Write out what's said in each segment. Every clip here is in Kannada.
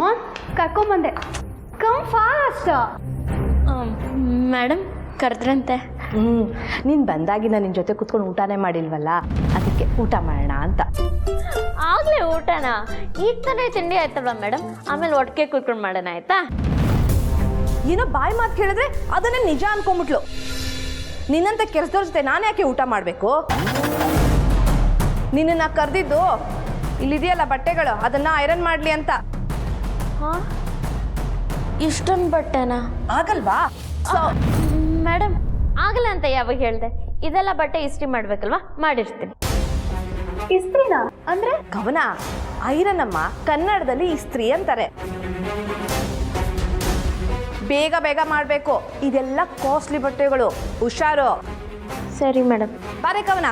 ಮಾಮ್ ಕರ್ಕೊಂಬಂದೆ. Come fast. ಮೇಡಮ್ ಕರೆದ್ರಂತೆ. ನೀನು ಬಂದಾಗಿನ ನಿನ್ನ ಜೊತೆ ಕೂತ್ಕೊಂಡು ಊಟನೇ ಮಾಡಿಲ್ವಲ್ಲ, ಅದಕ್ಕೆ ಊಟ ಮಾಡೋಣ ಅಂತ. ಆಗಲೇ ಊಟನಾ? ಈಗ ತಾನೇ ತಿಂಡಿ ಆಯ್ತಲ್ವ ಮೇಡಮ್, ಆಮೇಲೆ ಒಟ್ಟಿಗೆ ಕೂತ್ಕೊಂಡು ಮಾಡೋಣ ಆಯ್ತಾ? ಏನೋ ಬಾಯಿ ಮಾತು ಕೇಳಿದ್ರೆ ಅದನ್ನೇ ನಿಜ ಅನ್ಕೊಂಬಿಟ್ಲು. ನಿನ್ನಂತ ಕೆಲಸದವ್ರ ಜೊತೆ ನಾನು ಯಾಕೆ ಊಟ ಮಾಡಬೇಕು? ನಿನ್ನನ್ನು ಕರೆದಿದ್ದು ಇಲ್ಲಿದೆಯಲ್ಲ ಬಟ್ಟೆಗಳು, ಅದನ್ನು ಐರನ್ ಮಾಡಲಿ ಅಂತ. ಹಾಂ, ಇಷ್ಟೊಂದು ಬಟ್ಟೆನಾ? ಆಗಲ್ವಾ? ಮೇಡಮ್ ಆಗಲ್ಲ ಅಂತ ಯಾವಾಗ ಹೇಳಿದೆ? ಇದೆಲ್ಲ ಬಟ್ಟೆ ಇಸ್ತ್ರಿ ಮಾಡ್ಬೇಕಲ್ವಾ, ಮಾಡಿರ್ತೀನಿ. ಇಸ್ತ್ರಿನಾ ಅಂದ್ರೆ? ಕವನ, ಐರನ್ ಅಮ್ಮ ಕನ್ನಡದಲ್ಲಿ ಇಸ್ತ್ರಿ ಅಂತಾರೆ. ಬೇಗ ಬೇಗ ಮಾಡಬೇಕು, ಇದೆಲ್ಲ ಕಾಸ್ಟ್ಲಿ ಬಟ್ಟೆಗಳು, ಹುಷಾರು. ಸರಿ ಮೇಡಮ್. ಬಾರೆ ಕವನ.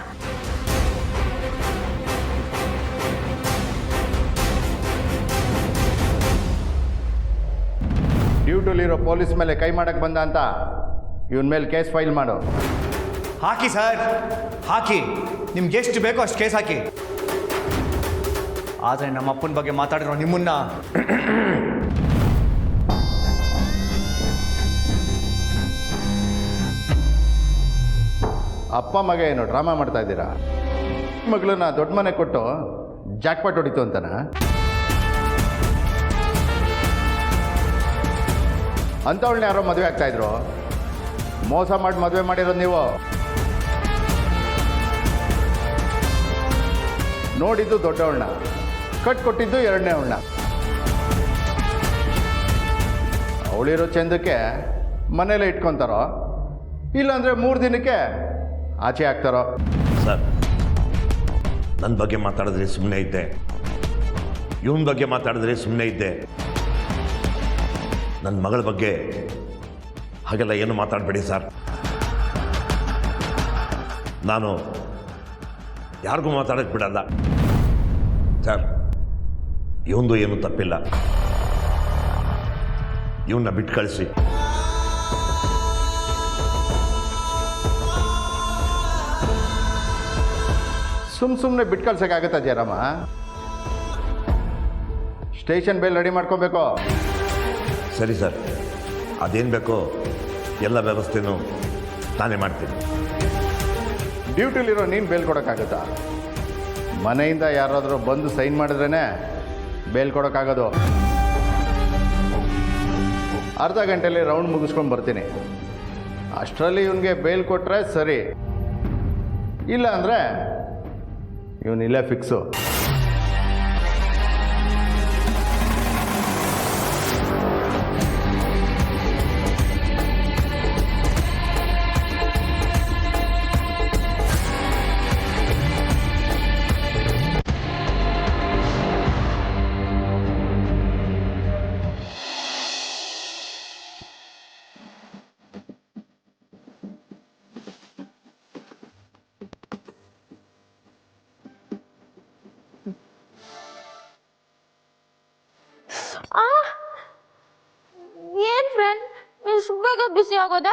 ಡ್ಯೂಟಿಲಿರೋ ಪೊಲೀಸ್ ಮೇಲೆ ಕೈ ಮಾಡಕ್ಕೆ ಬಂದ ಅಂತ ಇವನ ಮೇಲೆ ಕೇಸ್ ಫೈಲ್ ಮಾಡು. ಹಾಕಿ ಸರ್, ಹಾಕಿ. ನಿಮ್ಗೆ ಎಷ್ಟು ಬೇಕೋ ಅಷ್ಟು ಕೇಸ್ ಹಾಕಿ. ಆದರೆ ನಮ್ಮ ಅಪ್ಪನ ಬಗ್ಗೆ ಮಾತಾಡಿರೋ ನಿಮ್ಮನ್ನ ಅಪ್ಪ ಮಗ ಏನು ಡ್ರಾಮಾ ಮಾಡ್ತಾ ಇದ್ದೀರಾ? ಮಗಳನ್ನ ದೊಡ್ಡ ಮನೆ ಕೊಟ್ಟು ಜಾಕ್ಪಾಟ್ ಹೊಡಿತು ಅಂತನಾ? ಅಂಥವಳನ್ನ ಯಾರೋ ಮದುವೆ ಆಗ್ತಾಯಿದ್ರು. ಮೋಸ ಮಾಡಿ ಮದುವೆ ಮಾಡಿರೋದು ನೀವು. ನೋಡಿದ್ದು ದೊಡ್ಡವಳನ್ನ, ಕಟ್ಕೊಟ್ಟಿದ್ದು ಎರಡನೇ ಅವಳನ್ನ. ಅವಳಿರೋ ಚಂದಕ್ಕೆ ಮನೇಲೆ ಇಟ್ಕೊತಾರೋ, ಇಲ್ಲಾಂದರೆ 3 ದಿನಕ್ಕೆ ಆಚೆ ಹಾಕ್ತಾರೋ. ಸರ್, ನನ್ನ ಬಗ್ಗೆ ಮಾತಾಡಿದ್ರೆ ಸುಮ್ಮನೆ ಇದ್ದೆ, ಇವನ ಬಗ್ಗೆ ಮಾತಾಡಿದ್ರೆ ಸುಮ್ಮನೆ ಇದ್ದೆ. ನನ್ನ ಮಗಳ ಬಗ್ಗೆ ಹಾಗೆಲ್ಲ ಏನು ಮಾತಾಡಬೇಡಿ ಸರ್. ನಾನು ಯಾರಿಗೂ ಮಾತಾಡೋಕ್ಕೆ ಬಿಡಲ್ಲ ಸರ್. ಇವಂದು ಏನು ತಪ್ಪಿಲ್ಲ, ಇವನ್ನ ಬಿಟ್ಟು ಕಳಿಸಿ. ಸುಮ್ಮನೆ ಬಿಟ್ಟು ಕಳ್ಸೋಕ್ಕಾಗತ್ತಾ ಜಯರಾಮ? ಸ್ಟೇಷನ್ ಬೇಲ್ ರೆಡಿ ಮಾಡ್ಕೊಬೇಕು. ಸರಿ ಸರ್, ಅದೇನು ಬೇಕೋ ಎಲ್ಲ ವ್ಯವಸ್ಥೆನೂ ನಾನೇ ಮಾಡ್ತೀನಿ. ಡ್ಯೂಟಿಲಿರೋ ನೀನು ಬೇಲ್ ಕೊಡೋಕ್ಕಾಗತ್ತಾ? ಮನೆಯಿಂದ ಯಾರಾದರೂ ಬಂದು ಸೈನ್ ಮಾಡಿದ್ರೇ ಬೇಲ್ ಕೊಡೋಕ್ಕಾಗೋದು. ಅರ್ಧ ಗಂಟೆಯಲ್ಲಿ ರೌಂಡ್ ಮುಗಿಸ್ಕೊಂಡು ಬರ್ತೀನಿ. ಅಷ್ಟರಲ್ಲಿ ಇವನಿಗೆ ಬೇಲ್ ಕೊಟ್ಟರೆ ಸರಿ, ಇಲ್ಲ ಅಂದರೆ ಇವನಿಲ್ಲೇ ಫಿಕ್ಸು. ಏನ್ ಫ್ರೆಂಡ್, ಇಷ್ಟು ಬೇಗ ಬಿಸಿ ಆಗೋದ?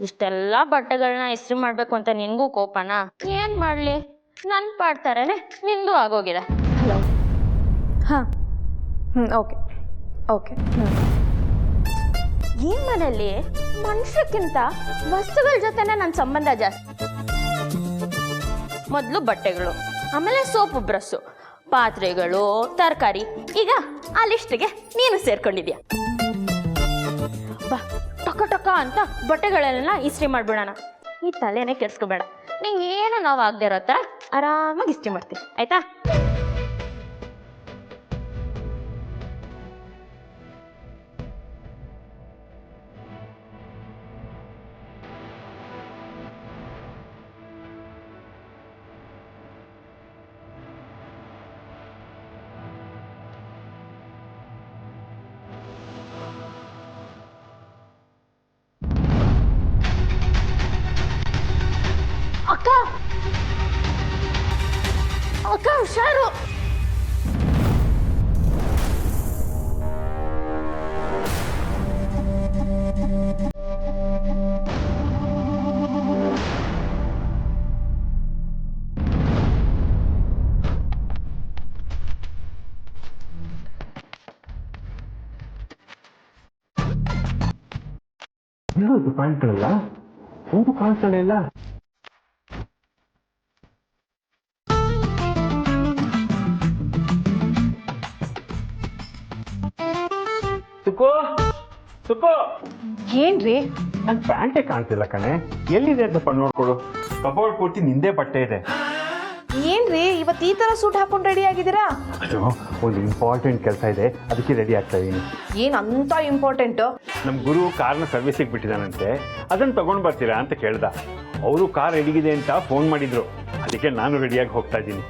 ಇಷ್ಟೆಲ್ಲ ಬಟ್ಟೆಗಳನ್ನ ಇಸ್ತ್ರಿ ಮಾಡ್ಬೇಕು ಅಂತ ನಿನ್ಗೂ ಕೋಪನಾ? ಏನ್ ಮಾಡ್ಲಿ, ನನ್ ಪಾಡ್ತಾರೇನೆ ನಿಂದು ಆಗೋಗಿದೆ. ಹಲೋ. ಹಾಂ, ಓಕೆ ಓಕೆ. ಈ ಮನೆಯಲ್ಲಿ ಮನುಷ್ಯಕ್ಕಿಂತ ವಸ್ತುಗಳ ಜೊತೆನೆ ನನ್ನ ಸಂಬಂಧ ಜಾಸ್ತಿ. ಮೊದಲು ಬಟ್ಟೆಗಳು, ಆಮೇಲೆ ಸೋಪು, ಬ್ರಸ್ಸು, ಪಾತ್ರೆಗಳು, ತರಕಾರಿ. ಈಗ ಆ ಲಿಸ್ಟ್ಗೆ ನೀನು ಸೇರ್ಕೊಂಡಿದ್ಯಾ. ಬಾ, ಟಕ ಟಕ ಅಂತ ಬಟ್ಟೆಗಳೆಲ್ಲ ಇಸ್ತ್ರಿ ಮಾಡ್ಬಿಡೋಣ. ಈ ತಲೆನೇ ಕೆಡ್ಸ್ಕೊಬೇಡ. ನಿಂಗೆ ಏನು ನಾವು ಆಗದೆ ಇರೋ ಥರ ಆರಾಮಾಗಿ ಇಸ್ತ್ರಿ ಮಾಡ್ತೀನಿ, ಆಯ್ತಾ? ಅಕ್ಕ ಅಕ್ಕ ಹುಷಾರು. ಕಾಣ್ತಾಳಲ್ಲ ಒಂದು ಕಾಣಿಸ್ತಾಳೆ ಇಲ್ಲ. ಸುಕ್ಕೋ ಸುಕ್ಕೋ, ಏನ್ರಿ ನನ್ನ ಪ್ಯಾಂಟೇ ಕಾಣ್ತಿಲ್ಲ ಕಣೆ, ಎಲ್ಲಿದೆ ಅಂತ ನೋಡ್ಕೊಡು. ಕಬೋರ್ಡ್ ಪೂರ್ತಿ ನಿಂದೇ ಬಟ್ಟೆ ಇದೆ. ಏನ್ರಿ ಇವತ್ತು ಈ ತರ ಸೂಟ್ ಹಾಕೊಂಡು ರೆಡಿ ಆಗಿದ್ದೀರಾ? ಅದು ಒಂದು ಇಂಪಾರ್ಟೆಂಟ್ ಕೆಲಸ ಇದೆ, ಅದಕ್ಕೆ ರೆಡಿ ಆಗ್ತಾ ಇದ್ದೀನಿ. ಏನ್ ಅಂತ ಇಂಪಾರ್ಟೆಂಟ್? ನಮ್ಮ ಗುರು ಕಾರ್ನ ಸರ್ವಿಸಿಗೆ ಬಿಟ್ಟಿದ್ದಾನಂತೆ, ಅದನ್ನು ತಗೊಂಡು ಬರ್ತೀರಾ ಅಂತ ಕೇಳ್ದ. ಅವರು ಕಾರ್ ರೆಡಿಗಿದೆ ಅಂತ ಫೋನ್ ಮಾಡಿದ್ರು, ಅದಕ್ಕೆ ನಾನು ರೆಡಿಯಾಗಿ ಹೋಗ್ತಾ ಇದ್ದೀನಿ.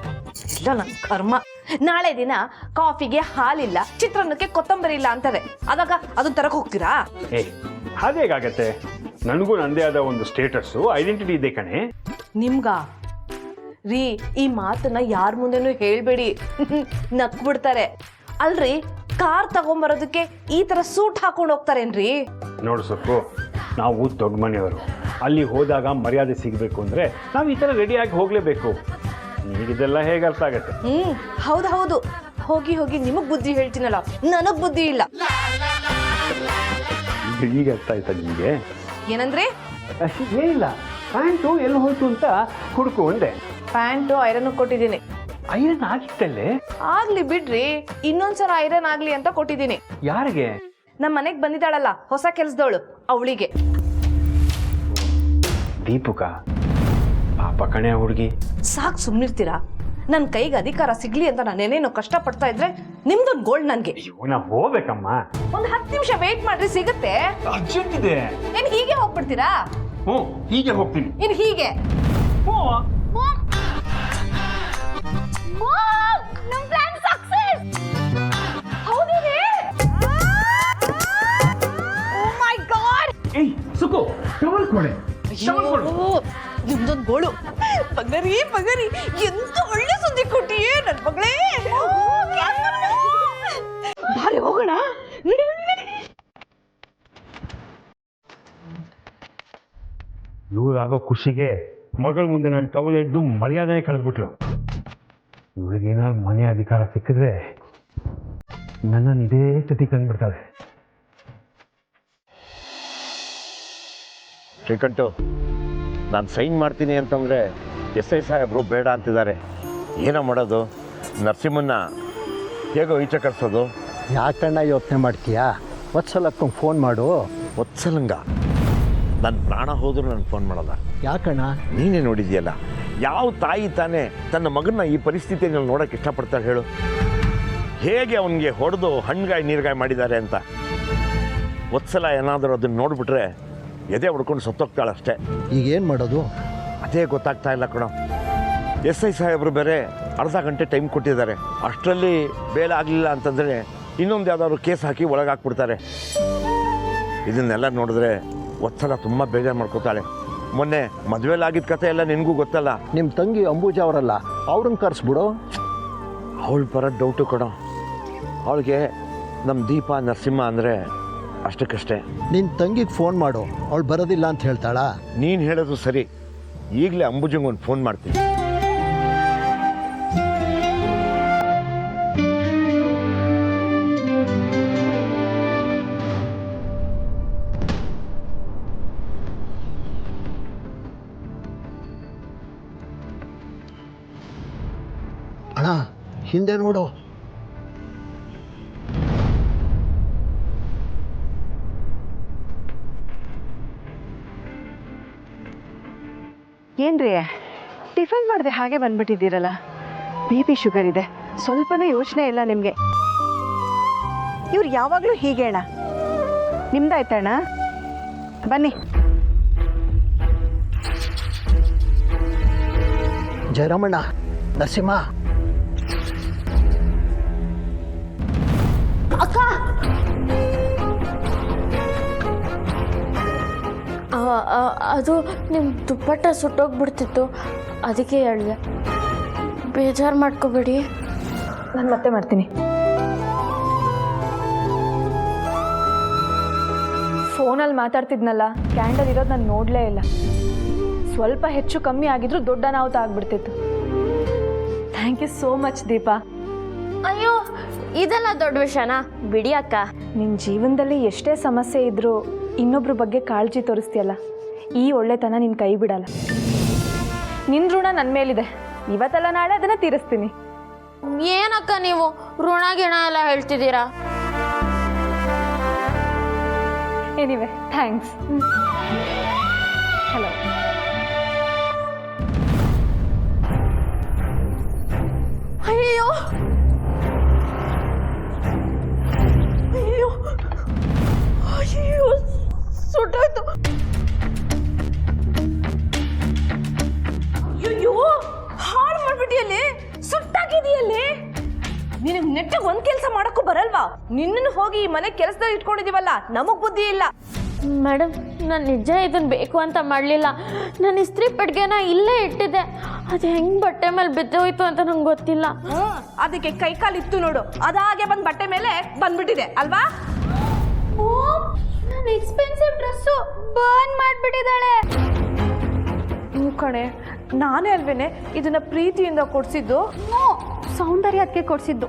ಇಲ್ಲ ನನ್ನ ಕರ್ಮ, ನಾಳೆ ದಿನ ಕಾಫಿಗೆ ಹಾಲಿಲ್ಲ, ಚಿತ್ರಾನ್ನಕ್ಕೆ ಕೊತ್ತಂಬರಿ ಇಲ್ಲ ಅಂತಾರೆ, ಆದಾಗ ಅದನ್ನ ತರಕ್ ಹೋಗ್ತೀರಾ? ಅದೇಗಾಗತ್ತೆ, ನನಗೂ ನಂದೇ ಆದ ಒಂದು ಸ್ಟೇಟಸ್ಸು ಐಡೆಂಟಿಟಿ ಇದೆ ಕಣೆ. ನಿಮ್ಗ ರೀ ಈ ಮಾತನ್ನ ಯಾರ ಮುಂದೆನೂ ಹೇಳ್ಬೇಡಿ, ನಕ್ಬಿಡ್ತಾರೆ. ಅಲ್ರಿ ಕಾರ್ ತಗೊಂಬರೋದಕ್ಕೆ ಈ ತರ ಸೂಟ್ ಹಾಕೊಂಡು ಹೋಗ್ತಾರೇನ್ರಿ? ನೋಡು ಸೊಪ್ಪು, ನಾವು ದೊಡ್ಡ ಮನೆಯವರು, ಅಲ್ಲಿ ಹೋದಾಗ ಮರ್ಯಾದೆ ಸಿಗಬೇಕು ಅಂದರೆ ನಾವು ಈ ಥರ ರೆಡಿಯಾಗಿ ಹೋಗಲೇಬೇಕು. ನಿಮಗಿದೆಲ್ಲ ಹೇಗೆ ಅರ್ಥ ಆಗತ್ತೆ? ಹೌದು ಹೌದು, ಹೋಗಿ ಹೋಗಿ ನಿಮಗ್ ಬುದ್ಧಿ ಹೇಳ್ತೀನಲ್ಲ, ನನಗ್ ಬುದ್ಧಿ ಇಲ್ಲ. ಈಗ ಅರ್ಥ ಆಯ್ತಾ ನಿಮಗೆ? ಏನಂದ್ರೆ? ಏನಿಲ್ಲ, ಪ್ಯಾಂಟು ಎಲ್ಲಿ ಹೋಯ್ತು ಅಂತ ಹುಡುಕು ಅಂದೆ. ಪ್ಯಾಂಟು ಐರನ್ ಕೊಟ್ಟಿದ್ದೀನಿ. ಐರನ್ ಆಗಿತ್ತಲ್ಲೇ? ಆಗ್ಲಿ ಬಿಡ್ರಿ, ಇನ್ನೊಂದ್ಸಲ ಐರನ್ ಆಗ್ಲಿ ಅಂತ ಕೊಟ್ಟಿದ್ದೀನಿ. ಯಾರಿಗೆ? ನಮ್ಮ ಮನೆಗ್ ಬಂದಿದ್ದಾಳಲ್ಲ ಹೊಸ ಕೆಲ್ಸದವಳು, ಅವಳಿಗೆ. ದೀಪುಕ ಪಾಪ ಕಣೆ ಹುಡುಗಿ. ಸಾಕ್ ಸುಮ್ನಿರ್ತೀರಾ? ನನ್ ಕೈಗೆ ಅಧಿಕಾರ ಸಿಗ್ಲಿ ಅಂತ ನಾನೇನೇನೋ ಕಷ್ಟ ಪಡ್ತಾ ಇದ್ರೆ ನಿಮ್ದೊಂದು ಗೋಲ್ಡ್ ನನ್ಗೆ. ನಾ ಹೋಗ್ಬೇಕಮ್ಮ. ಒಂದ್ 10 ನಿಮಿಷ ವೇಟ್ ಮಾಡ್ರಿ, ಸಿಗುತ್ತೆ. ಅರ್ಜೆಂಟ್ ಇದೆ. ಏನ್ ಹೀಗೆ ಹೋಗ್ಬಿಡ್ತೀರಾ? ಹ್ಞೂ ಹೀಗೆ ಹೋಗ್ತೀನಿ. ಇನ್ ಹೀಗೆ ಸುಕು ಟವಲ್ ಕೊಡೆ. ನಿಮ್ದೊಂದು ಗೋಳು. ಬಗರಿ ಬಗರಿ, ಎಂತ ಒಳ್ಳೆ ಸುದ್ದಿ ಕೊಟ್ಟಿಯೇ ನನ್ ಮಗಳೇ. ಬಾರಿ ಹೋಗೋಣ. ಇವ್ರಾಗೋ ಖುಷಿಗೆ ಮಗಳ ಮುಂದೆ ನಾನು ಟವಲ್ ಎದ್ದು ಮರ್ಯಾದೆ ಕಳೆದ್ಬಿಟ್ಲು. ಇವ್ರಿಗೇನಾದ್ರು ಮನೆ ಅಧಿಕಾರ ಸಿಕ್ಕಿದ್ರೆ ನನ್ನ ಇದೇ ಸ್ಥಿತಿ ಕಂಡುಬಿಡ್ತಾಳೆ. ಶ್ರೀಕಂಠು, ನಾನು ಸೈನ್ ಮಾಡ್ತೀನಿ ಅಂತಂದರೆ SI ಸಾಹೇಬರು ಬೇಡ ಅಂತಿದ್ದಾರೆ. ಏನೋ ಮಾಡೋದು? ನರಸಿಂಹನ್ನ ಹೇಗೋ ಈಚೆ ಕರ್ಸೋದು? ಯಾಕಣ್ಣ ಯೋಚನೆ ಮಾಡ್ತೀಯಾ? ವತ್ಸಲಕ್ಕೊಂದು ಫೋನ್ ಮಾಡು. ವತ್ಸಲಂಗ ನನ್ನ ಪ್ರಾಣ ಹೋದರೂ ನಾನು ಫೋನ್ ಮಾಡಲ್ಲ. ಯಾಕಣ್ಣ? ನೀನೇ ನೋಡಿದ್ಯಲ್ಲ, ಯಾವ ತಾಯಿ ತಾನೇ ತನ್ನ ಮಗನ್ನ ಈ ಪರಿಸ್ಥಿತಿಯಲ್ಲಿ ನೋಡೋಕ್ಕೆ ಇಷ್ಟಪಡ್ತಾಳೆ ಹೇಳು? ಹೇಗೆ ಅವನಿಗೆ ಹೊಡೆದು ಹಣ್ಣುಗಾಯಿ ನೀರುಗಾಯಿ ಮಾಡಿದ್ದಾರೆ ಅಂತ. ವತ್ಸಲ ಏನಾದರೂ ಅದನ್ನು ನೋಡಿಬಿಟ್ರೆ ಎದೆ ಹೊಡ್ಕೊಂಡು ಸತ್ತೋಗ್ತಾಳಷ್ಟೇ. ಈಗೇನು ಮಾಡೋದು? ಅದೇ ಗೊತ್ತಾಗ್ತಾ ಇಲ್ಲ ಕಣೋ. SI ಸಾಹೇಬರು ಬೇರೆ ಅರ್ಧ ಗಂಟೆ ಟೈಮ್ ಕೊಟ್ಟಿದ್ದಾರೆ. ಅಷ್ಟರಲ್ಲಿ ಬೇಲೆ ಆಗಲಿಲ್ಲ ಅಂತಂದರೆ ಇನ್ನೊಂದು ಯಾವುದಾದ್ರು ಕೇಸ್ ಹಾಕಿ ಒಳಗಾಕ್ಬಿಡ್ತಾರೆ. ಇದನ್ನೆಲ್ಲ ನೋಡಿದ್ರೆ ವತ್ಸಲ ತುಂಬ ಬೇಜಾರು ಮಾಡ್ಕೋತಾಳೆ. ಮೊನ್ನೆ ಮದುವೆಲಾಗಿದ್ದ ಕತೆ ಎಲ್ಲ ನಿನಗೂ ಗೊತ್ತಲ್ಲ. ನಿಮ್ಮ ತಂಗಿ ಅಂಬೂಜ ಅವರಲ್ಲ, ಅವ್ರನ್ನ ಕರೆಸ್ಬಿಡು. ಅವಳು ಬರೋದು ಡೌಟು ಕಣೋ. ಅವಳಿಗೆ ನಮ್ಮ ದೀಪ ನರಸಿಂಹ ಅಂದರೆ ಅಷ್ಟಕ್ಕಷ್ಟೇ. ನಿನ್ನ ತಂಗಿಗೆ ಫೋನ್ ಮಾಡು, ಅವಳು ಬರೋದಿಲ್ಲ ಅಂತ ಹೇಳ್ತಾಳಾ? ನೀನು ಹೇಳೋದು ಸರಿ. ಈಗಲೇ ಅಂಬುಜಂಗೆ ಒಂದು ಫೋನ್ ಮಾಡ್ತೀನಿ. ಅಣ್ಣ ಹಿಂದೆ ನೋಡು. ಏನ್ರಿ ಟಿಫನ್ ಮಾಡದೆ ಹಾಗೆ ಬಂದ್ಬಿಟ್ಟಿದ್ದೀರಲ್ಲ? BP ಶುಗರ್ ಇದೆ, ಸ್ವಲ್ಪನೂ ಯೋಚನೆ ಇಲ್ಲ ನಿಮಗೆ. ಇವ್ರು ಯಾವಾಗಲೂ ಹೀಗೆ ಅಣ್ಣ. ನಿಮ್ದಾಯ್ತಣ್ಣ? ಬನ್ನಿ. ಜಯರಾಮಣ್ಣ, ನರಸಿಂಹ. ಅಕ್ಕ, ಅದು ನಿಮ್ಮ ದುಪ್ಪಟ್ಟ ಸುಟ್ಟೋಗ್ಬಿಡ್ತಿತ್ತು, ಅದಕ್ಕೆ ಹೇಳಿದೆ. ಬೇಜಾರು ಮಾಡ್ಕೋಬೇಡಿ. ನಾನು ಮತ್ತೆ ಮಾಡ್ತೀನಿ. ಫೋನಲ್ಲಿ ಮಾತಾಡ್ತಿದ್ನಲ್ಲ, ಕ್ಯಾಂಡಲ್ ಇರೋದು ನಾನು ನೋಡಲೇ ಇಲ್ಲ. ಸ್ವಲ್ಪ ಹೆಚ್ಚು ಕಮ್ಮಿ ಆಗಿದ್ರು ದೊಡ್ಡ ಅನಾಹುತ ಆಗ್ಬಿಡ್ತಿತ್ತು. Thank you so much Deepa. ಅಯ್ಯೋ, ಇದೆಲ್ಲ ದೊಡ್ಡ ವಿಷಯನಾ? ಬಿಡಿ ಅಕ್ಕ. ನಿನ್ನ ಜೀವನದಲ್ಲಿ ಎಷ್ಟೇ ಸಮಸ್ಯೆ ಇದ್ರೂ ಇನ್ನೊಬ್ರ ಬಗ್ಗೆ ಕಾಳಜಿ ತೋರಿಸ್ತೀಯಲ್ಲ, ಈ ಒಳ್ಳೆತನ ನಿನ್ನ ಕೈ ಬಿಡಲ್ಲ. ನಿನ್ನ ಋಣ ನನ್ನ ಮೇಲಿದೆ, ಇವತ್ತಲ್ಲ ನಾಳೆ ಅದನ್ನು ತೀರಿಸ್ತೀನಿ. ಏನಕ್ಕ ನೀವು ಋಣ ಗಿಣ ಎಲ್ಲ ಹೇಳ್ತಿದ್ದೀರಾ? Anyway thanks. ಹಲೋ. ಅಯ್ಯೋ ಅಯ್ಯೋ ಅಯ್ಯೋ ಸುಟ್ಟೋಯ್ತು. ಅಯ್ಯೋ ಹಾಳು ಮಾಡ್ಬಿಟ್ಟಿಯಲ್ಲಿ, ಸುಟ್ಟಾಕಿದೆಯಲ್ಲಿ. ನಿನಗೆ ನೆಟ್ಟಾಗ ಒಂದ್ ಕೆಲಸ ಮಾಡಕ್ಕೂ ಬರಲ್ವಾ? ನಿನ್ನನ್ನು ಹೋಗಿ ಈ ಮನೆ ಕೆಲಸದಲ್ಲಿ ಇಟ್ಕೊಂಡಿದೀವಲ್ಲ, ನಮಗ್ ಬುದ್ಧಿ ಇಲ್ಲ. ಮೇಡಮ್, ನಾನು ನಿಜ ಇದನ್ನು ಬೇಕು ಅಂತ ಮಾಡಲಿಲ್ಲ. ನಾನು ಇಸ್ತ್ರಿ ಪೆಟ್ಟಿಗೆನ ಇಲ್ಲೇ ಇಟ್ಟಿದ್ದೆ, ಅದು ಹೆಂಗೆ ಬಟ್ಟೆ ಮೇಲೆ ಬಿದ್ದೋಯ್ತು ಅಂತ ನಂಗೆ ಗೊತ್ತಿಲ್ಲ. ಅದಕ್ಕೆ ಕೈ ಕಾಲು ಇತ್ತು ನೋಡು, ಅದಾಗೆ ಬಂದ್ ಬಟ್ಟೆ ಮೇಲೆ ಬಂದ್ಬಿಟ್ಟಿದೆ ಅಲ್ವಾ? ನನ್ನ ಎಕ್ಸ್ಪೆನ್ಸಿವ್ ಡ್ರೆಸ್ಸು ಬರ್ನ್ ಮಾಡಿಬಿಟ್ಟಿದ್ದಾಳೆ. ಹ್ಞೂ ಕಣೆ, ನಾನೇ ಅಲ್ವೇನೆ ಇದನ್ನ ಪ್ರೀತಿಯಿಂದ ಕೊಡ್ಸಿದ್ದು. ಸೌಂದರ್ಯ ಅದಕ್ಕೆ ಕೊಡಿಸಿದ್ದು.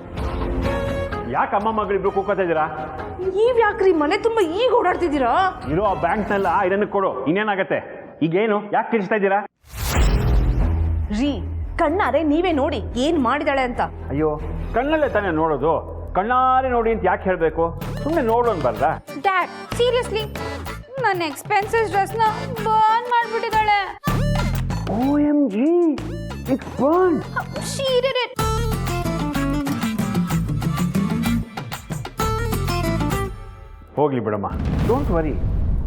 ಯಾಕೆ ಅಮ್ಮ ಮಗಳಿಬ್ರು ಕೂಕೋತಾ ಇದ್ದೀರಾ? ನೀವ್ ಯಾಕ್ರಿ ಮನೆ ತುಂಬಾ ಈಗ ಓಡಾಡ್ತಿದ್ದೀರಾ? ಇರೋ ಆ ಬ್ಯಾಂಕ್ನೆಲ್ಲ ಇದನ್ನು ಕೊಡು, ಇನ್ನೇನಾಗತ್ತೆ? ಈಗೇನು ಯಾಕೆ ಕಿರಿಸ್ತಾ ಇದ್ದೀರಾ? ರೀ, ಕಣ್ಣಾರೆ ನೀವೇ ನೋಡಿ ಏನ್ ಮಾಡಿದಾಳೆ ಅಂತ. ಅಯ್ಯೋ, ಕಣ್ಣಲ್ಲೇ ತಾನೇ ನೋಡೋದು, ಕಣ್ಣಾರೆ ನೋಡಿ ಅಂತ ಯಾಕೆ ಹೇಳಬೇಕು? ಸುಮ್ಮನೆ ನೋಡು ಅನ್ಬಾರ್ದಾ? ಡ್ಯಾಡ್, ಸೀರಿಯಸ್ಲಿ ನನ್ನ ಎಕ್ಸ್ಪೆನ್ಸಿವ್ ಡ್ರೆಸ್ನ ಬರ್ನ್ ಮಾಡಿಬಿಟ್ಟಿದ್ದಾಳೆ. OMG, it's burned. She did it. ಹೋಗ್ಲಿ ಬಿಡಮ್ಮ, ಡೋಂಟ್ ವರಿ.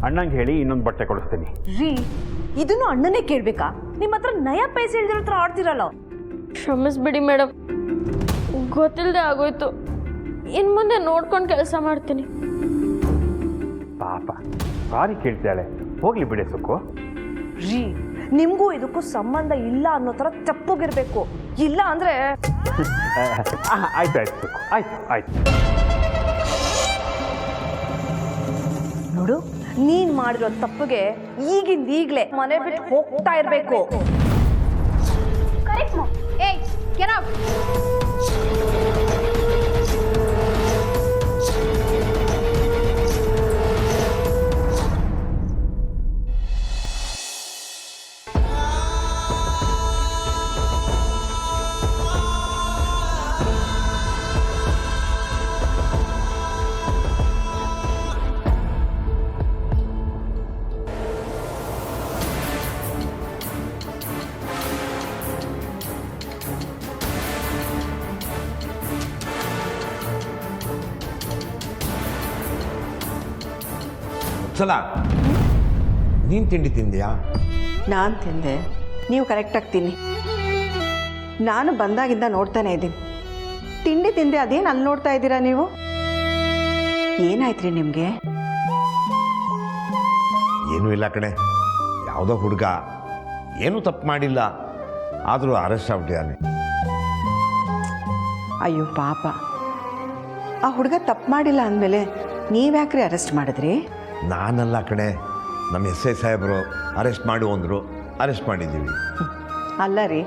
ಅಣ್ಣಂಗೆ ಹೇಳಿ ಇನ್ನೊಂದು ಬಟ್ಟೆ ಕೊಡಿಸ್ತೀನಿ. ರೀ, ಇದನ್ನು ಅಣ್ಣನೇ ಕೇಳ್ಬೇಕಾ? ನಿಮ್ಮ ಹತ್ರ ನಯ ಪೈಸೆ ಇಲ್ದಿರೋ ಹತ್ರ ಆಡ್ತಿರಲ್ಲ. ಕ್ಷಮಿಸ್ಬಿಡಿ ಮೇಡಮ್, ಗೊತ್ತಿಲ್ಲದೆ ಆಗೋಯ್ತು. ಇನ್ನು ಮುಂದೆ ನೋಡ್ಕೊಂಡು ಕೆಲಸ ಮಾಡ್ತೀನಿ. ಪಾಪ ಸಾರಿ ಕೇಳ್ತಾಳೆ, ಹೋಗ್ಲಿ ಬಿಡೆ ಸುಕ್ಕು. ರೀ, ನಿಮ್ಗೂ ಇದಕ್ಕೂ ಸಂಬಂಧ ಇಲ್ಲ ಅನ್ನೋ ತರ ತಪ್ಪೋಗಿರ್ಬೇಕು. ಇಲ್ಲ ಅಂದ್ರೆ ಆಯ್ತು ಆಯ್ತು ಸುಕ್ಕು, ಆಯ್ತು ಆಯ್ತು. ನೋಡು, ನೀನ್ ಮಾಡಿರೋ ತಪ್ಪಿಗೆ ಈಗಿಂದ ಈಗ್ಲೇ ಮನೆ ಬಿಟ್ಟು ಹೋಗ್ತಾ ಇರ್ಬೇಕು. Correct ma'am. ಏಯ್, ಗೆಟ್ ಔಟ್. ಸಲ ನೀನು ತಿಂಡಿ ತಿಂದ್ಯಾ? ನಾನು ತಿಂದೆ, ನೀವು ಕರೆಕ್ಟಾಗಿ ತಿನ್ನಿ. ನಾನು ಬಂದಾಗಿಂದ ನೋಡ್ತಾನೆ ಇದ್ದೀನಿ. ತಿಂಡಿ ತಿಂದೆ, ಅದೇನು ಅಲ್ಲಿ ನೋಡ್ತಾ ಇದ್ದೀರಾ ನೀವು? ಏನಾಯ್ತ್ರಿ ನಿಮಗೆ? ಏನೂ ಇಲ್ಲ ಕಣೆ, ಯಾವುದೋ ಹುಡುಗ ಏನೂ ತಪ್ಪು ಮಾಡಿಲ್ಲ, ಆದರೂ ಅರೆಸ್ಟ್ ಆಗ್ಬಿಟ್ಟಿದ್ದಾನೆ. ಅಯ್ಯೋ ಪಾಪ, ಆ ಹುಡುಗ ತಪ್ಪು ಮಾಡಿಲ್ಲ ಅಂದಮೇಲೆ ನೀವ್ಯಾಕ್ರಿ ಅರೆಸ್ಟ್ ಮಾಡಿದ್ರಿ? ನಾನಲ್ಲ ಕಣೆ, ನಮ್ಮ SI ಸಾಹೇಬರು ಅರೆಸ್ಟ್ ಮಾಡಿ ಅಂದರು, ಅರೆಸ್ಟ್ ಮಾಡಿದ್ದೀವಿ. ಅಲ್ಲ ರೀ,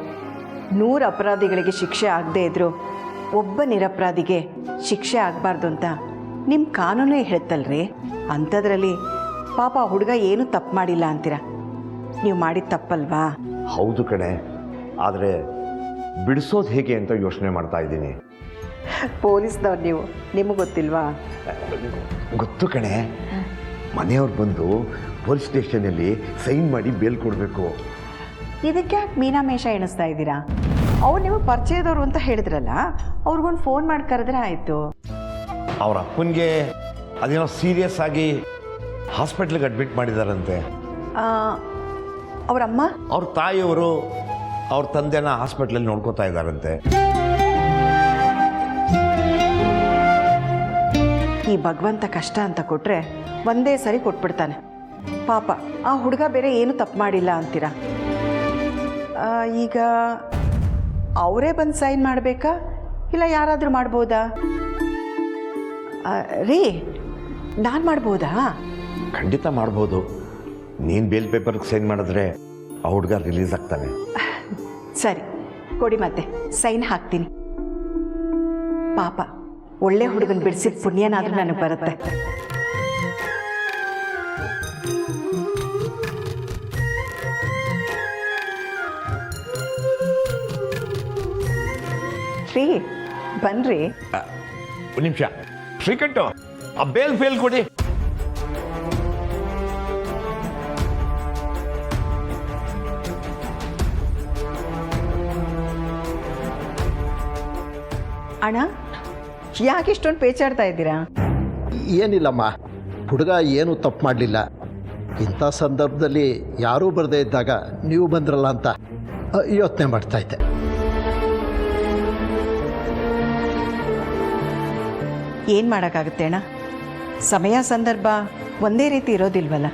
100 ಅಪರಾಧಿಗಳಿಗೆ ಶಿಕ್ಷೆ ಆಗದೇ ಇದ್ರು ಒಬ್ಬ ನಿರಪರಾಧಿಗೆ ಶಿಕ್ಷೆ ಆಗಬಾರ್ದು ಅಂತ ನಿಮ್ಮ ಕಾನೂನೇ ಹೇಳುತ್ತಲ್ರಿ. ಅಂಥದ್ರಲ್ಲಿ ಪಾಪ ಆ ಹುಡುಗ ಏನೂ ತಪ್ಪು ಮಾಡಿಲ್ಲ ಅಂತೀರ. ನೀವು ಮಾಡಿದ ತಪ್ಪಲ್ವಾ? ಹೌದು ಕಣೆ, ಆದರೆ ಬಿಡಿಸೋದು ಹೇಗೆ ಅಂತ ಯೋಚನೆ ಮಾಡ್ತಾ ಇದ್ದೀನಿ. ಪೊಲೀಸ್ನವ್ರು ನೀವು, ನಿಮಗೆ ಗೊತ್ತಿಲ್ವಾ? ಗೊತ್ತು ಕಣೆ, ಮನೆಯವ್ರು ಬಂದು ಪೊಲೀಸ್ ಸ್ಟೇಷನಲ್ಲಿ ಸೈನ್ ಮಾಡಿ ಬೇಲ್ ಕೊಡಬೇಕು. ಇದಕ್ಕೆ ಯಾಕೆ ಮೀನಾಮೇಷ ಎಣಿಸ್ತಾ ಇದ್ದೀರಾ? ಅವ್ರು ನಿಮಗೆ ಪರಿಚಯದವರು ಅಂತ ಹೇಳಿದ್ರಲ್ಲ, ಅವ್ರಿಗೊಂದು ಫೋನ್ ಮಾಡಿ ಕರೆದ್ರೆ ಆಯಿತು. ಅವ್ರ ಅಪ್ಪನಿಗೆ ಅದೇನೋ ಸೀರಿಯಸ್ ಆಗಿ ಹಾಸ್ಪಿಟ್ಲಿಗೆ ಅಡ್ಮಿಟ್ ಮಾಡಿದಾರಂತೆ. ಅವರಮ್ಮ, ಅವ್ರ ತಾಯಿಯವರು ಅವ್ರ ತಂದೆನ ಹಾಸ್ಪಿಟ್ಲಲ್ಲಿ ನೋಡ್ಕೋತಾ ಇದ್ದಾರಂತೆ. ಈ ಭಗವಂತ ಕಷ್ಟ ಅಂತ ಕೊಟ್ಟರೆ ಒಂದೇ ಸರಿ ಕೊಟ್ಬಿಡ್ತಾನೆ. ಪಾಪ ಆ ಹುಡುಗ ಬೇರೆ ಏನು ತಪ್ಪು ಮಾಡಿಲ್ಲ ಅಂತೀರಾ? ಈಗ ಅವರೇ ಬಂದು ಸೈನ್ ಮಾಡಬೇಕಾ, ಇಲ್ಲ ಯಾರಾದರೂ ಮಾಡ್ಬೋದಾ? ರೀ, ನಾನು ಮಾಡ್ಬೋದಾ? ಖಂಡಿತ ಮಾಡ್ಬೋದು. ನೀನು ಬೇಲ್ ಪೇಪರ್ಗೆ ಸೈನ್ ಮಾಡಿದ್ರೆ ಆ ಹುಡುಗ ರಿಲೀಸ್ ಆಗ್ತಾನೆ. ಸರಿ ಕೊಡಿ, ಮತ್ತೆ ಸೈನ್ ಹಾಕ್ತೀನಿ. ಪಾಪ ಒಳ್ಳೆ ಹುಡುಗನ ಬಿಡಿಸಿದ ಪುಣ್ಯನಾದ್ರೂ ನನಗೆ ಬರುತ್ತೆ. ರೀ ಬನ್ರಿ. ಒಂದು ನಿಮಿಷ ಶ್ರೀಕಂಠು, ಆ ಬೇಲ್ ಫೇಲ್ ಕೊಡಿ. ಅಣ್ಣ ಯಾಕೆ ಇಷ್ಟೊಂದು ಪೇಚಾಡ್ತಾ ಇದ್ದೀರಾ? ಏನಿಲ್ಲಮ್ಮ, ಹುಡುಗ ಏನು ತಪ್ಪು ಮಾಡಲಿಲ್ಲ. ಇಂಥ ಸಂದರ್ಭದಲ್ಲಿ ಯಾರೂ ಬರದೇ ಇದ್ದಾಗ ನೀವು ಬಂದ್ರಲ್ಲ ಅಂತ ಯೋಚನೆ ಮಾಡ್ತಾಯಿದ್ದೆ. ಏನು ಮಾಡೋಕ್ಕಾಗುತ್ತೆ ಅಣ್ಣ, ಸಮಯ ಸಂದರ್ಭ ಒಂದೇ ರೀತಿ ಇರೋದಿಲ್ವಲ್ಲ.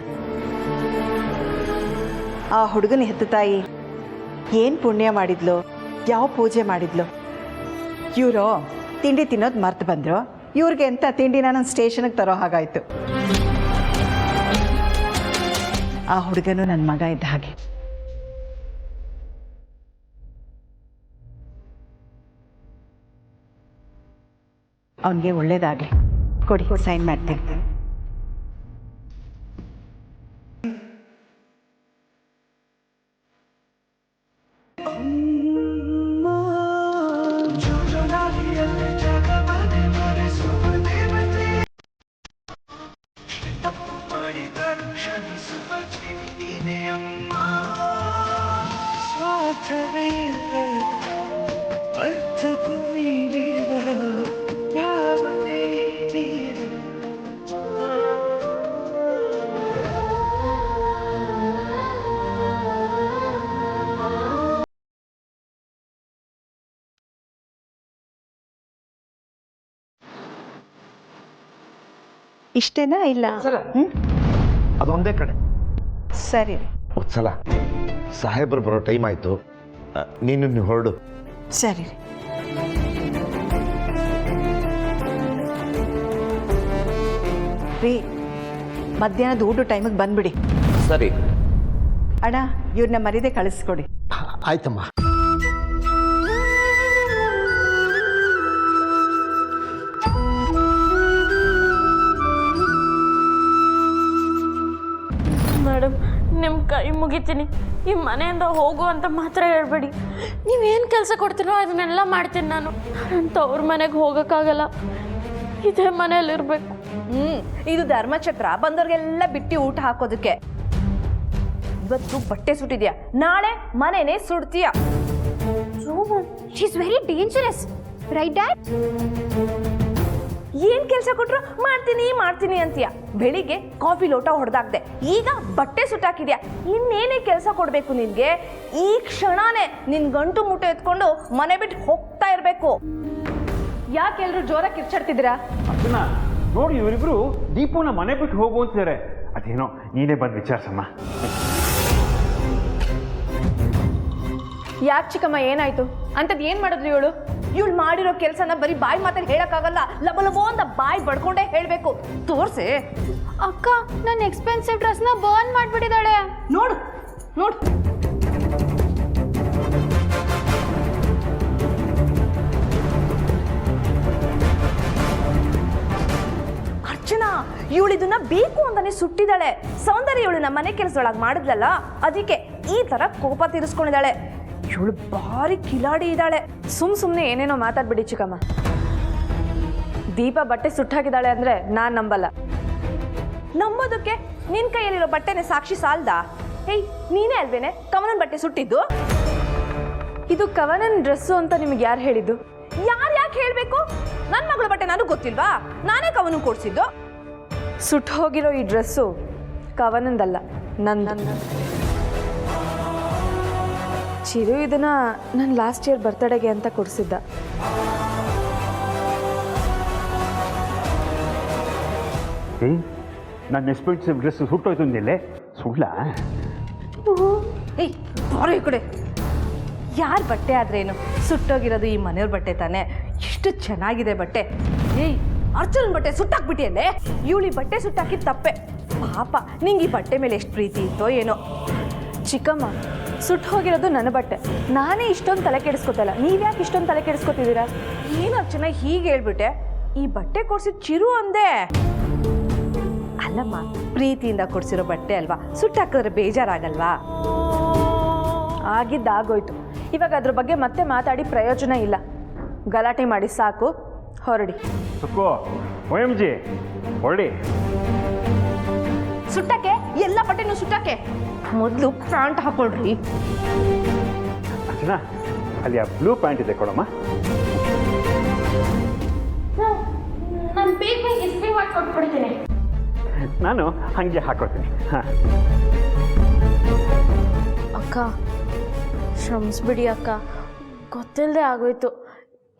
ಆ ಹುಡುಗನ ಹೆತ್ತ ತಾಯಿ ಏನು ಪುಣ್ಯ ಮಾಡಿದ್ಲು, ಯಾವ ಪೂಜೆ ಮಾಡಿದ್ಲು. ಇವರು ತಿಂಡಿ ತಿನ್ನೋದು ಮರ್ತು ಬಂದರು, ಇವ್ರಿಗೆ ಎಂಥ ತಿಂಡಿನ ನನ್ನ ಸ್ಟೇಷನ್ಗೆ ತರೋ ಹಾಗಾಯಿತು. ಆ ಹುಡುಗನು ನನ್ನ ಮಗ ಇದ್ದ ಹಾಗೆ. ಅವನಿಗೆ ಒಳ್ಳೇದಾಗಲಿ. ಕೊಡಿ, ಸೈನ್ ಮಾಡ್ತೀನಿ. ಇಷ್ಟೇನಾ ಇಲ್ಲ? ಅದೊಂದೇ ಕಡೆ. ಸರಿ ಸಲ ಸಾಹೇಬ್ರು ಬರೋ ಟೈಮ್ ಆಯಿತು, ನೀನು ಹೊರಡು. ಸರಿ ರೀ, ಮಧ್ಯಾಹ್ನದ ಊಟ ಟೈಮಿಗೆ ಬಂದ್ಬಿಡಿ. ಸರಿ ಅಣ್ಣ, ಇವ್ರನ್ನ ಮರೀದೆ ಕಳಿಸ್ಕೊಡಿ. ಆಯ್ತಮ್ಮ. ಮೇಡಮ್, ನಿಮ್ಮ ಕೈ ಮುಗಿತೀನಿ, ಈ ಮನೆಯಿಂದ ಹೋಗು ಅಂತ ಮಾತ್ರ ಹೇಳ್ಬೇಡಿ. ನೀವೇನು ಕೆಲಸ ಕೊಡ್ತೀರೋ ಅದನ್ನೆಲ್ಲ ಮಾಡ್ತೀನಿ ನಾನು. ಅಂತ ಅವ್ರ ಮನೆಗೆ ಹೋಗೋಕ್ಕಾಗಲ್ಲ, ಇದೇ ಮನೆಯಲ್ಲಿರ್ಬೇಕು. ಇದು ಧರ್ಮಛತ್ರ, ಬಂದವ್ರಿಗೆಲ್ಲ ಬಿಟ್ಟು ಊಟ ಹಾಕೋದಕ್ಕೆ. ಇವತ್ತು ಬಟ್ಟೆ ಸುಟ್ಟಿದ್ಯಾ, ನಾಳೆ ಮನೆನೇ ಸುಡ್ತೀಯ. She is very dangerous, right dad? ಏನ್ ಕೆಲಸ ಕೊಟ್ರು ಮಾಡ್ತೀನಿ ಅಂತೀಯ. ಬೆಳಿಗ್ಗೆ ಕಾಫಿ ಲೋಟ ಹೊಡೆದಾಕ್ದೆ, ಈಗ ಬಟ್ಟೆ ಸುಟ್ಟಾಕಿದ್ಯಾ. ಇನ್ನೇನೇ ಕೆಲಸ ಕೊಡ್ಬೇಕು ನಿನ್ಗೆ? ಈ ಕ್ಷಣನೇ ನಿನ್ ಗಂಟು ಮುಟ್ಟೆ ಎತ್ಕೊಂಡು ಮನೆ ಬಿಟ್ಟು ಹೋಗ್ತಾ ಇರ್ಬೇಕು. ಯಾಕೆ ಎಲ್ರು ಜೋರಾಗಿ ಕಿರ್ಚಾಡ್ತಿದ್ದೀರಾ? ಅರ್ಚನಾ, ನೋಡಿ ಇವರಿಬ್ರು ದೀಪುನ ಮನೆ ಬಿಟ್ಟು ಹೋಗು ಅಂತಿದ್ದಾರೆ. ಅದೇನೋ ನೀನೇ ಬಂದು ವಿಚಾರಿಸಮ್ಮ. ಯಾಕೆ ಚಿಕ್ಕಮ್ಮ, ಏನಾಯ್ತು? ಅಂಥದ್ದು ಏನು ಮಾಡಿದ್ರಿ ಇವಳು? ಇವಳು ಮಾಡಿರೋ ಕೆಲಸನ ಬರೀ ಬಾಯಿ ಮಾತಲ್ಲಿ ಹೇಳಕ್ಕಾಗಲ್ಲ, ಲಬಲಬೋ ಅಂತ ಬಾಯಿ ಬಡ್ಕೊಂಡೇ ಹೇಳ್ಬೇಕು. ತೋರ್ಸೆ. ಅಕ್ಕ, ನನ್ನ ಎಕ್ಸ್ಪೆನ್ಸಿವ್ ಡ್ರೆಸ್ನ ಬರ್ನ್ ಮಾಡಿಬಿಟ್ಟಿದ್ದಾಳೆ. ನೋಡು ನೋಡು. ಅರ್ಚನಾ, ಇವಳಿದನ್ನ ಬೇಕು ಅಂತಾನೆ ಸುಟ್ಟಿದ್ದಾಳೆ. ಸೌಂದರ್ಯ ಇವಳು ನಮ್ಮ ಮನೆ ಕೆಲಸದೊಳಗೆ ಮಾಡಿದ್ಲಲ್ಲ, ಅದಕ್ಕೆ ಈ ತರ ಕೋಪ ತೀರಿಸ್ಕೊಂಡಿದ್ದಾಳೆ. ಇವಳು ಭಾರಿ ಕಿಲಾಡಿ ಇದ್ದಾಳೆ. ಸುಮ್ಮನೆ ಏನೇನೋ ಮಾತಾಡ್ಬಿಡಿ ಚಿಕ್ಕಮ್ಮ. ದೀಪ ಬಟ್ಟೆ ಸುಟ್ಟಾಕಿದ್ದಾಳೆ ಅಂದರೆ ನಾನು ನಂಬಲ್ಲ. ನಂಬೋದಕ್ಕೆ ನಿನ್ ಕೈಯಲ್ಲಿರೋ ಬಟ್ಟೆನೆ ಸಾಕ್ಷಿ ಸಾಲ್ದಾ? ಹೇಯ್, ನೀನೇ ಅಲ್ವೇನೆ ಕಮಲನ್ ಬಟ್ಟೆ ಸುಟ್ಟಿದ್ದು? ಇದು ಕವನನ್ ಡ್ರೆಸ್ಸು ಅಂತ ನಿಮಗೆ ಯಾರು ಹೇಳಿದ್ದು? ಯಾಕೆ ಹೇಳ್ಬೇಕು? ನನ್ನ ಮಗಳ ಬಟ್ಟೆ ನನಗೆ ಗೊತ್ತಿಲ್ವಾ? ನಾನೇ ಕವನ ಕೊಡ್ಸಿದ್ದು. ಸುಟ್ಟು ಹೋಗಿರೋ ಈ ಡ್ರೆಸ್ಸು ಕವನಂದಲ್ಲ, ನಂದು. ಚಿರು ಇದನ್ನ ನಾನು ಲಾಸ್ಟ್ ಇಯರ್ ಬರ್ತಡೆಗೆ ಅಂತ ಕೊಡಿಸಿದ್ದ. ನನ್ನ ಎಕ್ಸ್ಪೆನ್ಸಿವ್ ಡ್ರೆಸ್ ಸುಟ್ಟೋಯ್ತು ಅಂದಿಲ್ಲೇ ಸುಳ್ಳ? ಏಯ್, ಬಾರೋ ಈ ಕಡೆ. ಯಾರ ಬಟ್ಟೆ ಆದ್ರೇನು, ಸುಟ್ಟೋಗಿರೋದು ಈ ಮನೆಯವ್ರ ಬಟ್ಟೆ ತಾನೆ. ಎಷ್ಟು ಚೆನ್ನಾಗಿದೆ ಬಟ್ಟೆ. ಏಯ್, ಅರ್ಜುನ್ ಬಟ್ಟೆ ಸುಟ್ಟಾಕ್ಬಿಟ್ಟಿಯಲ್ಲೇ. ಇವಳಿ ಬಟ್ಟೆ ಸುಟ್ಟಾಕಿದ ತಪ್ಪೆ. ಪಾಪ, ನಿಂಗೆ ಈ ಬಟ್ಟೆ ಮೇಲೆ ಎಷ್ಟು ಪ್ರೀತಿ ಇತ್ತೋ ಏನೋ. ಚಿಕ್ಕಮ್ಮ, ಸುಟ್ಟು ಹೋಗಿರೋದು ನನ್ನ ಬಟ್ಟೆ, ನಾನೇ ಇಷ್ಟೊಂದು ತಲೆ ಕೆಡಿಸ್ಕೊತಲ್ಲ. ನೀವ್ಯಾಕೆ ಇಷ್ಟೊಂದು ತಲೆ ಕೆಡಿಸ್ಕೊತಿದ್ದೀರಾ? ಏನು ಅರ್ಚನಾ ಹೀಗೆ ಹೇಳ್ಬಿಟ್ಟೆ? ಈ ಬಟ್ಟೆ ಕೊಡ್ಸಿದ್ ಚಿರು ಅಂದೆ. ಅಲ್ಲಮ್ಮ, ಪ್ರೀತಿಯಿಂದ ಕೊಡ್ಸಿರೋ ಬಟ್ಟೆ ಅಲ್ವಾ, ಸುಟ್ಟಾಕಿದ್ರೆ ಬೇಜಾರಾಗಲ್ವಾ? ಆಗಿದ್ದಾಗೋಯ್ತು. ಇವಾಗ ಅದ್ರ ಬಗ್ಗೆ ಮತ್ತೆ ಮಾತಾಡಿ ಪ್ರಯೋಜನ ಇಲ್ಲ. ಗಲಾಟೆ ಮಾಡಿ ಸಾಕು, ಹೊರಡಿ. ಸುಕ್ಕು OMG ಹೊರಡಿ. ಸುಟ್ಟಕ್ಕೆ ಎಲ್ಲ ಬಟ್ಟೆನೂ ಸುಟ್ಟಕ್ಕೆ ಮೊದಲು ಪ್ಯಾಂಟ್ ಹಾಕೊಳ್ರಿ. ಅರ್ಚನಾ, ಅಲ್ಲಿ ಆ ಬ್ಲೂ ಪ್ಯಾಂಟ್ ಇದೆ ಕೊಡಮ್ಮ. ನಾನು ಬೇಗ ಬೇಗ ಇಸ್ತ್ರಿ ಮಾಡಿ ಕೊಟ್ಬಿಡ್ತೀನಿ. ನಾನು ಹಾಗೆ ಹಾಕೊಳ್ತೀನಿ. ಹಾಂ ಅಕ್ಕ, ಶ್ರಮಿಸ್ಬಿಡಿ ಅಕ್ಕ, ಗೊತ್ತಿಲ್ಲದೆ ಆಗೋಯ್ತು.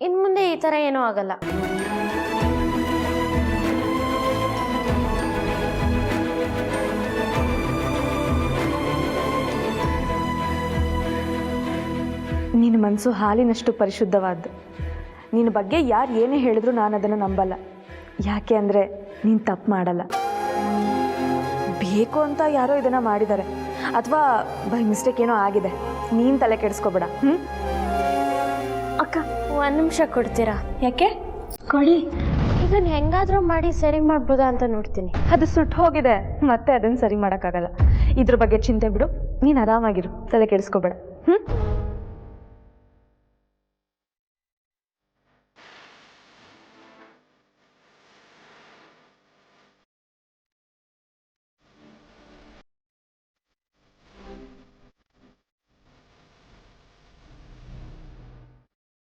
ಇನ್ನು ಮುಂದೆ ಈ ಥರ ಏನೂ ಆಗಲ್ಲ. ನಿನ್ನ ಮನಸ್ಸು ಹಾಲಿನಷ್ಟು ಪರಿಶುದ್ಧವಾದ್ದು. ನಿನ್ನ ಬಗ್ಗೆ ಯಾರು ಏನೇ ಹೇಳಿದ್ರು ನಾನು ಅದನ್ನು ನಂಬಲ್ಲ. ಯಾಕೆ ಅಂದರೆ ನೀನು ತಪ್ಪು ಮಾಡಲ್ಲ. ಬೇಕು ಅಂತ ಯಾರೋ ಇದನ್ನು ಮಾಡಿದ್ದಾರೆ, ಅಥವಾ ಬೈ ಮಿಸ್ಟೇಕ್ ಏನೋ ಆಗಿದೆ. ನೀನು ತಲೆ ಕೆಡಿಸ್ಕೋಬೇಡ. ಅಕ್ಕ, 1 ನಿಮಿಷ ಕೊಡ್ತೀರಾ? ಯಾಕೆ? ಕೊಡಿ, ಇದನ್ನು ಹೆಂಗಾದರೂ ಮಾಡಿ ಸರಿ ಮಾಡ್ಬೋದಾ ಅಂತ ನೋಡ್ತೀನಿ. ಅದು ಸುಟ್ಟು ಹೋಗಿದೆ, ಮತ್ತೆ ಅದನ್ನು ಸರಿ ಮಾಡೋಕ್ಕಾಗಲ್ಲ. ಇದ್ರ ಬಗ್ಗೆ ಚಿಂತೆ ಬಿಡು, ನೀನು ಆರಾಮಾಗಿರು, ತಲೆ ಕೆಡಿಸ್ಕೋಬೇಡ.